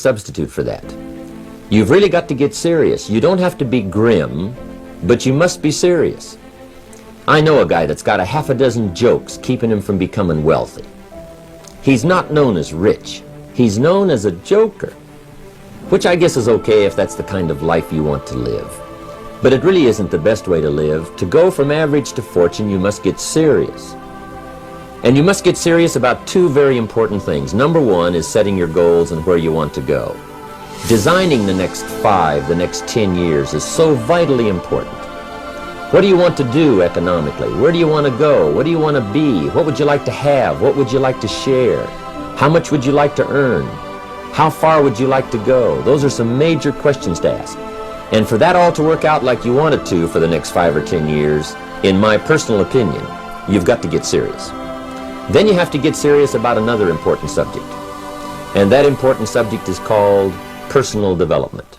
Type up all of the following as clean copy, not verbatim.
substitute for that. You've really got to get serious. You don't have to be grim, but you must be serious. I know a guy that's got a half a dozen jokes keeping him from becoming wealthy. He's not known as rich. He's known as a joker, which I guess is okay if that's the kind of life you want to live. But it really isn't the best way to live. To go from average to fortune, you must get serious. And you must get serious about two very important things. Number one is setting your goals and where you want to go. Designing the next 5, the next 10 years is so vitally important. What do you want to do economically? Where do you want to go? What do you want to be? What would you like to have? What would you like to share? How much would you like to earn? How far would you like to go? Those are some major questions to ask. And for that all to work out like you want it to for the next 5 or 10 years, in my personal opinion, you've got to get serious. Then you have to get serious about another important subject. And that important subject is called personal development.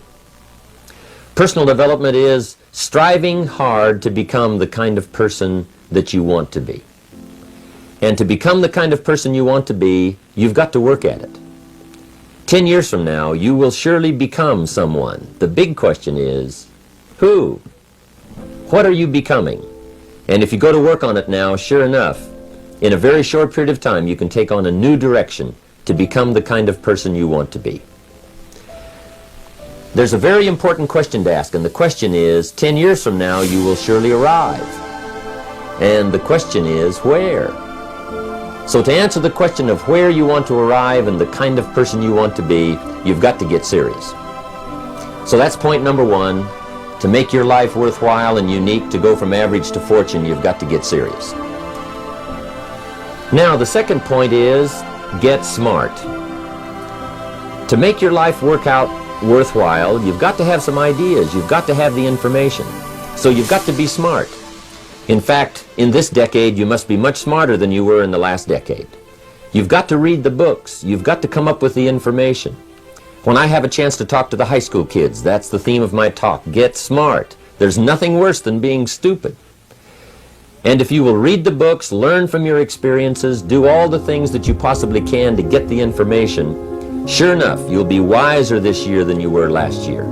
Personal development is striving hard to become the kind of person that you want to be. And to become the kind of person you want to be, you've got to work at it. 10 years from now, you will surely become someone. The big question is, who? What are you becoming? And if you go to work on it now, sure enough, in a very short period of time, you can take on a new direction to become the kind of person you want to be. There's a very important question to ask, and the question is, 10 years from now, you will surely arrive. And the question is, where? So to answer the question of where you want to arrive and the kind of person you want to be, you've got to get serious. So that's point number one. To make your life worthwhile and unique, to go from average to fortune, you've got to get serious. Now, the second point is, get smart. To make your life work out worthwhile, you've got to have some ideas. You've got to have the information. So you've got to be smart. In fact, in this decade, you must be much smarter than you were in the last decade. You've got to read the books. You've got to come up with the information. When I have a chance to talk to the high school kids, that's the theme of my talk. Get smart. There's nothing worse than being stupid. And if you will read the books, learn from your experiences, do all the things that you possibly can to get the information, sure enough, you'll be wiser this year than you were last year.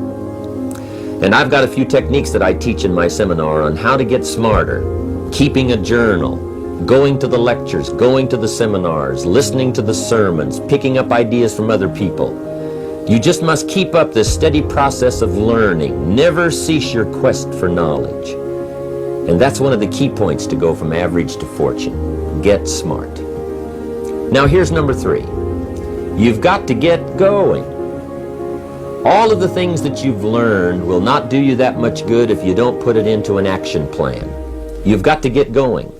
And I've got a few techniques that I teach in my seminar on how to get smarter. Keeping a journal, going to the lectures, going to the seminars, listening to the sermons, picking up ideas from other people. You just must keep up this steady process of learning. Never cease your quest for knowledge. And that's one of the key points to go from average to fortune. Get smart. Now here's number 3. You've got to get going. All of the things that you've learned will not do you that much good if you don't put it into an action plan. You've got to get going.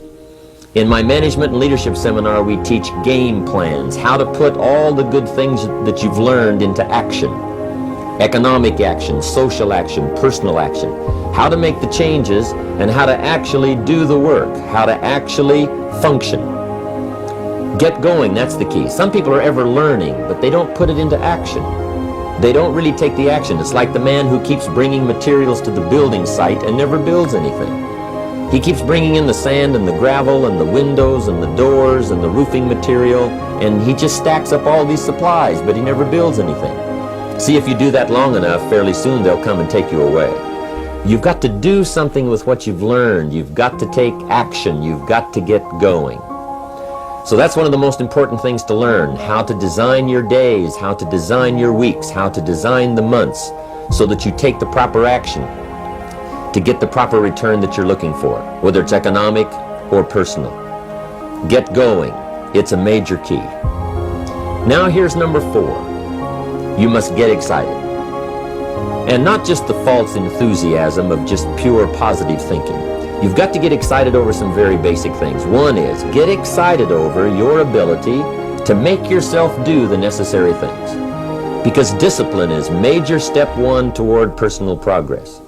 In my management and leadership seminar, we teach game plans, how to put all the good things that you've learned into action. Economic action, social action, personal action. How to make the changes and how to actually do the work, how to actually function. Get going, that's the key. Some people are ever learning, but they don't put it into action. They don't really take the action. It's like the man who keeps bringing materials to the building site and never builds anything. He keeps bringing in the sand and the gravel and the windows and the doors and the roofing material, and he just stacks up all these supplies, but he never builds anything. See, if you do that long enough, fairly soon they'll come and take you away. You've got to do something with what you've learned. You've got to take action. You've got to get going. So that's one of the most important things to learn, how to design your days, how to design your weeks, how to design the months, so that you take the proper action to get the proper return that you're looking for, whether it's economic or personal. Get going. It's a major key. Now here's number 4. You must get excited. And not just the false enthusiasm of just pure positive thinking. You've got to get excited over some very basic things. One is, get excited over your ability to make yourself do the necessary things. Because discipline is major step 1 toward personal progress.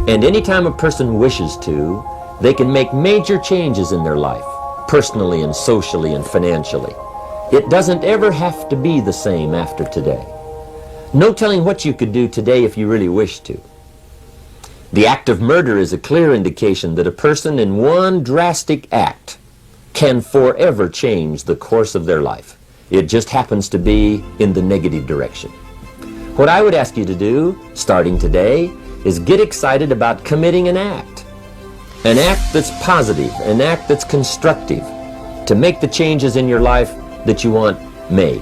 And anytime a person wishes to, they can make major changes in their life, personally and socially and financially. It doesn't ever have to be the same after today. No telling what you could do today if you really wish to. The act of murder is a clear indication that a person in one drastic act can forever change the course of their life. It just happens to be in the negative direction. What I would ask you to do, starting today, is get excited about committing an act. An act that's positive, an act that's constructive, to make the changes in your life that you want made,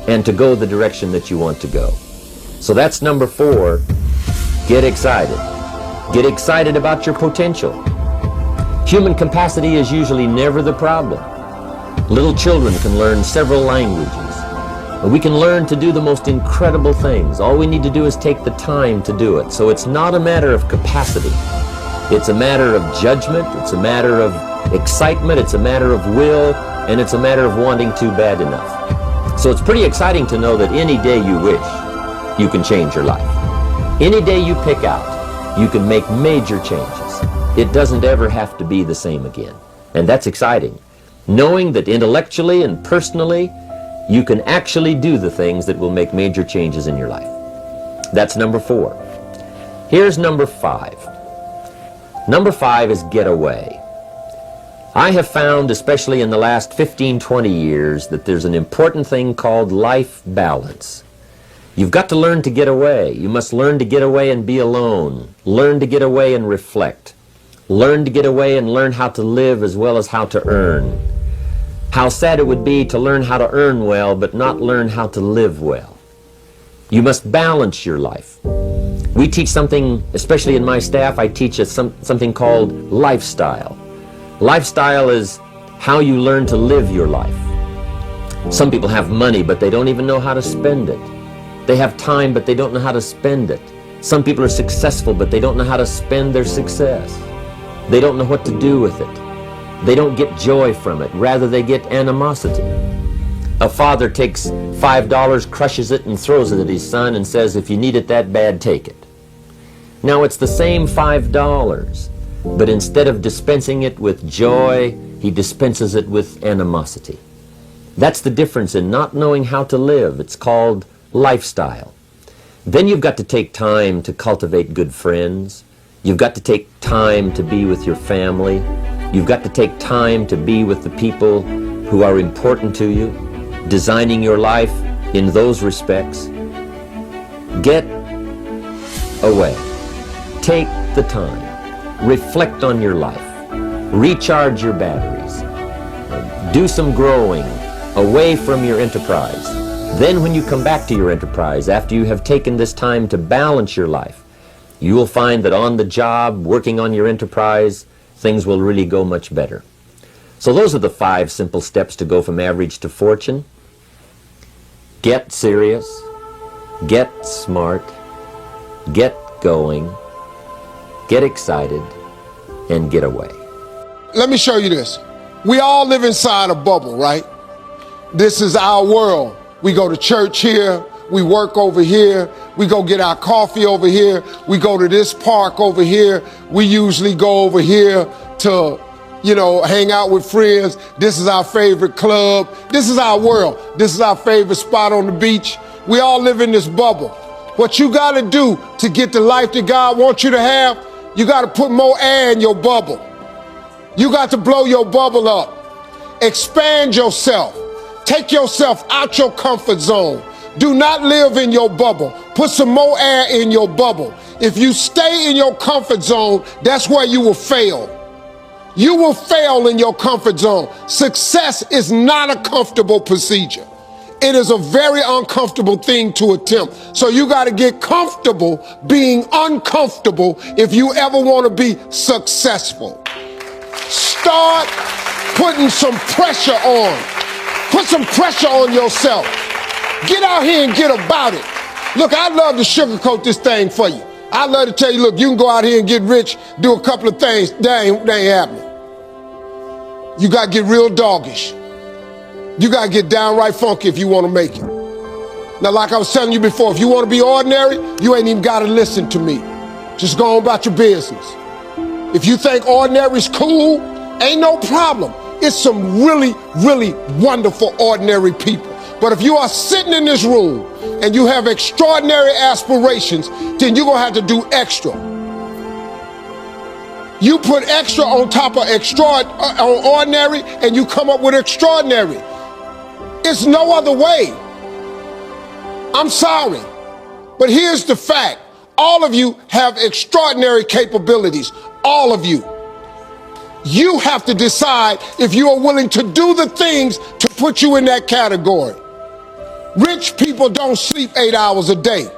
and to go the direction that you want to go. So that's number 4, get excited. Get excited about your potential. Human capacity is usually never the problem. Little children can learn several languages. We can learn to do the most incredible things. All we need to do is take the time to do it. So it's not a matter of capacity. It's a matter of judgment. It's a matter of excitement. It's a matter of will. And it's a matter of wanting to bad enough. So it's pretty exciting to know that any day you wish, you can change your life. Any day you pick out, you can make major changes. It doesn't ever have to be the same again. And that's exciting. Knowing that intellectually and personally, you can actually do the things that will make major changes in your life. That's number 4. Here's number 5. Number 5 is get away. I have found, especially in the last 15, 20 years, that there's an important thing called life balance. You've got to learn to get away. You must learn to get away and be alone. Learn to get away and reflect. Learn to get away and learn how to live as well as how to earn. How sad it would be to learn how to earn well but not learn how to live well. You must balance your life. We teach something, especially in my staff, I teach something called lifestyle. Lifestyle is how you learn to live your life. Some people have money but they don't even know how to spend it. They have time but they don't know how to spend it. Some people are successful but they don't know how to spend their success. They don't know what to do with it. They don't get joy from it. Rather, they get animosity. A father takes $5, crushes it, and throws it at his son and says, if you need it that bad, take it. Now, it's the same $5, but instead of dispensing it with joy, he dispenses it with animosity. That's the difference in not knowing how to live. It's called lifestyle. Then you've got to take time to cultivate good friends. You've got to take time to be with your family. You've got to take time to be with the people who are important to you, designing your life in those respects. Get away. Take the time. Reflect on your life. Recharge your batteries. Do some growing away from your enterprise. Then when you come back to your enterprise, after you have taken this time to balance your life, you will find that on the job, working on your enterprise, things will really go much better. So those are the 5 simple steps to go from average to fortune. Get serious, get smart, get going, get excited, and get away. Let me show you this. We all live inside a bubble, right? This is our world. We go to church here, we work over here, we go get our coffee over here, we go to this park over here, we usually go over here to, hang out with friends. This is our favorite club. This is our world. This is our favorite spot on the beach. We all live in this bubble. What you gotta do to get the life that God wants you to have, you gotta put more air in your bubble. You got to blow your bubble up. Expand yourself. Take yourself out your comfort zone. Do not live in your bubble. Put some more air in your bubble. If you stay in your comfort zone, that's where you will fail. You will fail in your comfort zone. Success is not a comfortable procedure. It is a very uncomfortable thing to attempt. So you got to get comfortable being uncomfortable if you ever want to be successful. Start putting some pressure on. Put some pressure on yourself. Get out here and get about it. Look, I'd love to sugarcoat this thing for you. I'd love to tell you, look, you can go out here and get rich, do a couple of things. That ain't happening. You got to get real doggish. You got to get downright funky if you want to make it. Now, like I was telling you before, if you want to be ordinary, you ain't even got to listen to me. Just go on about your business. If you think ordinary's cool, ain't no problem. It's some really, really wonderful ordinary people. But if you are sitting in this room and you have extraordinary aspirations, then you're going to have to do extra. You put extra on top of ordinary and you come up with extraordinary. It's no other way. I'm sorry. But here's the fact. All of you have extraordinary capabilities. All of you. You have to decide if you are willing to do the things to put you in that category. Rich people don't sleep 8 hours a day.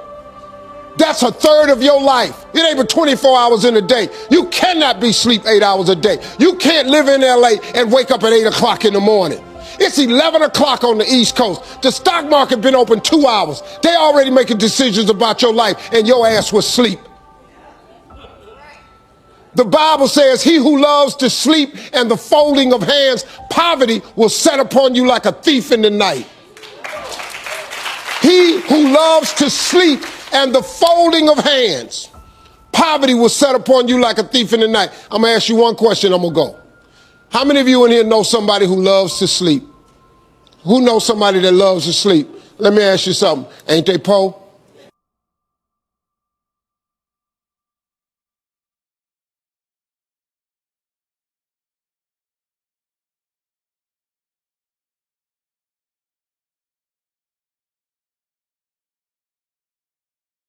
That's a third of your life. It ain't but 24 hours in a day. You cannot be sleep 8 hours a day. You can't live in LA and wake up at 8 o'clock in the morning. It's 11 o'clock on the East Coast. The stock market been open 2 hours. They already making decisions about your life and your ass was asleep. The Bible says, he who loves to sleep and the folding of hands, poverty will set upon you like a thief in the night. He who loves to sleep and the folding of hands, poverty will set upon you like a thief in the night. I'm going to ask you one question, I'm going to go. How many of you in here know somebody who loves to sleep? Who knows somebody that loves to sleep? Let me ask you something. Ain't they poor?